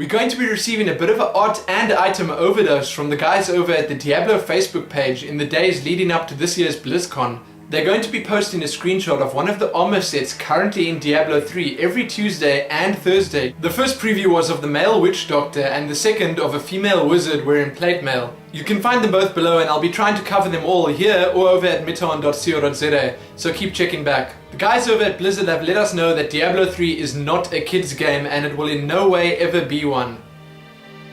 We're going to be receiving a bit of an art and item overdose from the guys over at the Diablo Facebook page in the days leading up to this year's BlizzCon. They're going to be posting a screenshot of one of the armor sets currently in Diablo 3 every Tuesday and Thursday. The first preview was of the male witch doctor and the second of a female wizard wearing plate mail. You can find them both below and I'll be trying to cover them all here or over at miton.co.za, so keep checking back. The guys over at Blizzard have let us know that Diablo 3 is not a kids game and it will in no way ever be one.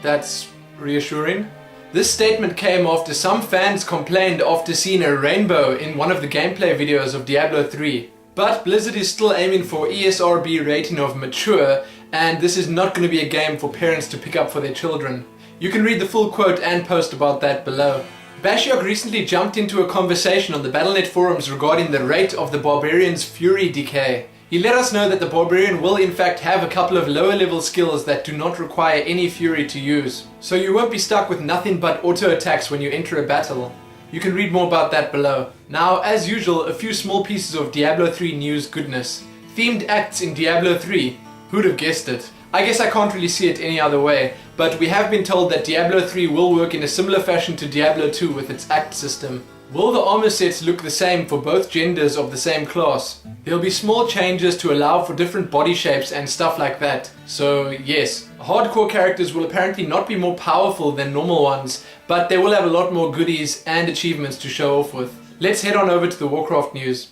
That's reassuring. This statement came after some fans complained after seeing a rainbow in one of the gameplay videos of Diablo 3. But Blizzard is still aiming for ESRB rating of mature, and this is not going to be a game for parents to pick up for their children. You can read the full quote and post about that below. Bashiok recently jumped into a conversation on the Battle.net forums regarding the rate of the Barbarian's Fury decay. He let us know that the Barbarian will in fact have a couple of lower level skills that do not require any Fury to use. So you won't be stuck with nothing but auto attacks when you enter a battle. You can read more about that below. Now, as usual, a few small pieces of Diablo 3 news goodness. Themed acts in Diablo 3. Who'd have guessed it? I guess I can't really see it any other way, but we have been told that Diablo 3 will work in a similar fashion to Diablo 2 with its act system. Will the armor sets look the same for both genders of the same class? There'll be small changes to allow for different body shapes and stuff like that. So yes, hardcore characters will apparently not be more powerful than normal ones, but they will have a lot more goodies and achievements to show off with. Let's head on over to the Warcraft news.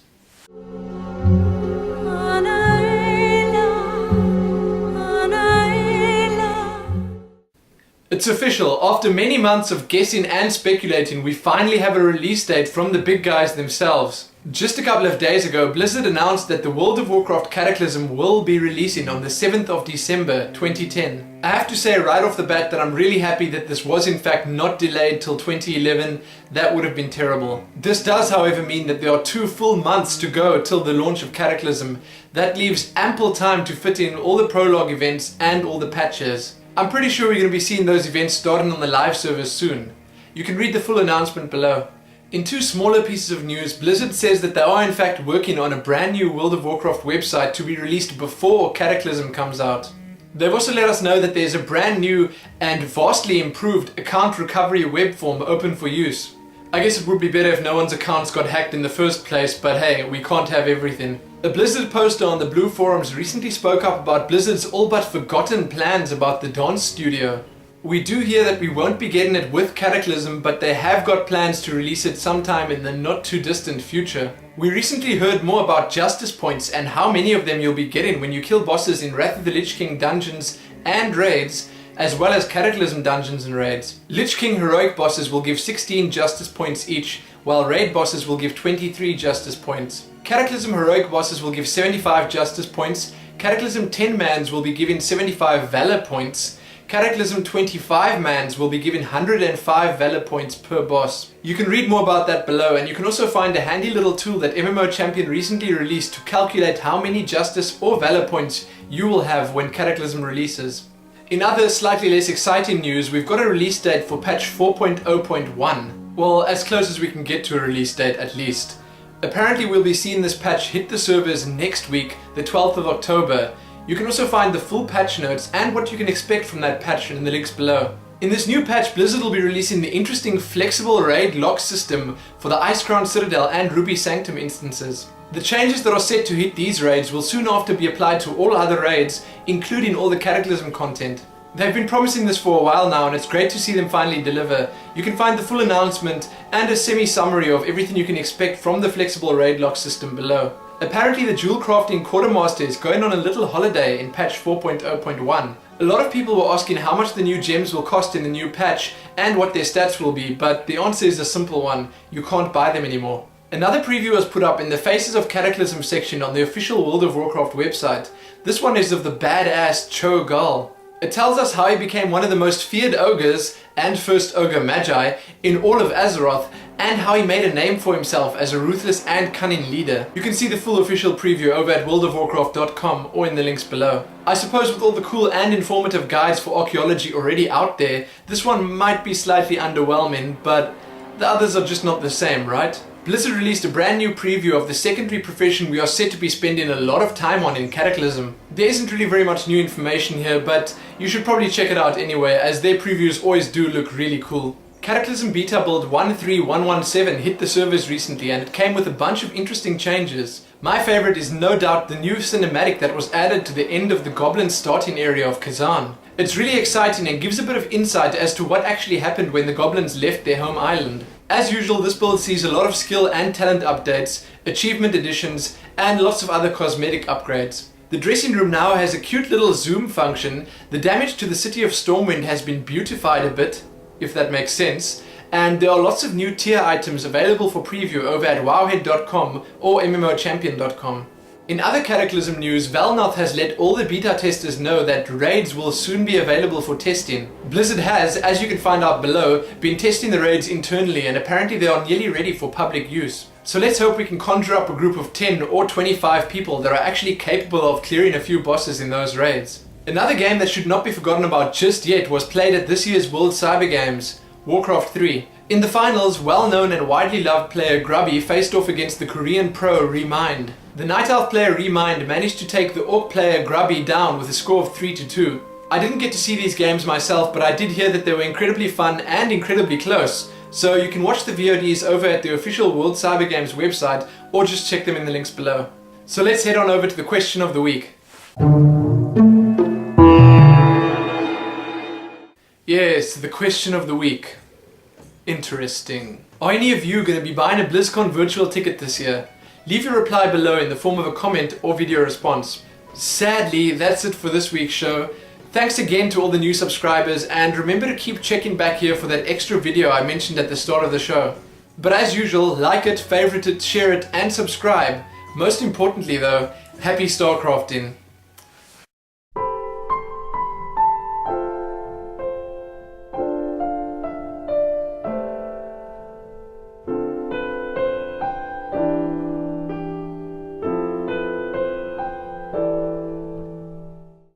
It's official, after many months of guessing and speculating, we finally have a release date from the big guys themselves. Just a couple of days ago, Blizzard announced that the World of Warcraft Cataclysm will be releasing on the 7th of December 2010. I have to say right off the bat that I'm really happy that this was in fact not delayed till 2011, that would have been terrible. This does however mean that there are 2 full months to go till the launch of Cataclysm. That leaves ample time to fit in all the prologue events and all the patches. I'm pretty sure we're going to be seeing those events starting on the live servers soon. You can read the full announcement below. In 2 smaller pieces of news, Blizzard says that they are in fact working on a brand new World of Warcraft website to be released before Cataclysm comes out. They've also let us know that there's a brand new and vastly improved account recovery web form open for use. I guess it would be better if no one's accounts got hacked in the first place, but hey, we can't have everything. A Blizzard poster on the Blue forums recently spoke up about Blizzard's all but forgotten plans about the dance studio. We do hear that we won't be getting it with Cataclysm, but they have got plans to release it sometime in the not too distant future. We recently heard more about justice points and how many of them you'll be getting when you kill bosses in Wrath of the Lich King dungeons and raids, as well as Cataclysm dungeons and raids. Lich King heroic bosses will give 16 justice points each, while raid bosses will give 23 justice points. Cataclysm heroic bosses will give 75 justice points, Cataclysm 10 mans will be giving 75 valor points, Cataclysm 25 mans will be given 105 valor points per boss. You can read more about that below, and you can also find a handy little tool that MMO Champion recently released to calculate how many justice or valor points you will have when Cataclysm releases. In other slightly less exciting news, we've got a release date for patch 4.0.1. Well, as close as we can get to a release date at least. Apparently we'll be seeing this patch hit the servers next week, the 12th of October. You can also find the full patch notes and what you can expect from that patch in the links below. In this new patch, Blizzard will be releasing the interesting flexible raid lock system for the Icecrown Citadel and Ruby Sanctum instances. The changes that are set to hit these raids will soon after be applied to all other raids, including all the Cataclysm content. They've been promising this for a while now, and it's great to see them finally deliver. You can find the full announcement and a semi-summary of everything you can expect from the flexible raid lock system below. Apparently the jewel crafting quartermaster is going on a little holiday in patch 4.0.1. A lot of people were asking how much the new gems will cost in the new patch and what their stats will be, but the answer is a simple one: you can't buy them anymore. Another preview was put up in the Faces of Cataclysm section on the official World of Warcraft website. This one is of the badass Cho'Gall. It tells us how he became one of the most feared ogres and first ogre magi in all of Azeroth, and how he made a name for himself as a ruthless and cunning leader. You can see the full official preview over at worldofwarcraft.com or in the links below. I suppose with all the cool and informative guides for archaeology already out there, this one might be slightly underwhelming, but the others are just not the same, right? Blizzard released a brand new preview of the secondary profession we are set to be spending a lot of time on in Cataclysm. There isn't really very much new information here, but you should probably check it out anyway, as their previews always do look really cool. Cataclysm beta build 13117 hit the servers recently, and it came with a bunch of interesting changes. My favorite is no doubt the new cinematic that was added to the end of the Goblin starting area of Kazan. It's really exciting and gives a bit of insight as to what actually happened when the Goblins left their home island. As usual, this build sees a lot of skill and talent updates, achievement additions, and lots of other cosmetic upgrades. The dressing room now has a cute little zoom function, the damage to the city of Stormwind has been beautified a bit, if that makes sense, and there are lots of new tier items available for preview over at wowhead.com or mmochampion.com. In other Cataclysm news, Valnoth has let all the beta testers know that raids will soon be available for testing. Blizzard has, as you can find out below, been testing the raids internally, and apparently they are nearly ready for public use. So let's hope we can conjure up a group of 10 or 25 people that are actually capable of clearing a few bosses in those raids. Another game that should not be forgotten about just yet was played at this year's World Cyber Games, Warcraft 3. In the finals, well-known and widely loved player Grubby faced off against the Korean pro Remind. The Night Elf player Remind managed to take the Orc player Grubby down with a score of 3-2. I didn't get to see these games myself, but I did hear that they were incredibly fun and incredibly close, so you can watch the VODs over at the official World Cyber Games website or just check them in the links below. So let's head on over to the question of the week. Yes, the question of the week. Interesting. Are any of you going to be buying a BlizzCon Virtual Ticket this year? Leave your reply below in the form of a comment or video response. Sadly, that's it for this week's show. Thanks again to all the new subscribers, and remember to keep checking back here for that extra video I mentioned at the start of the show. But as usual, like it, favorite it, share it, and subscribe. Most importantly though, happy StarCrafting.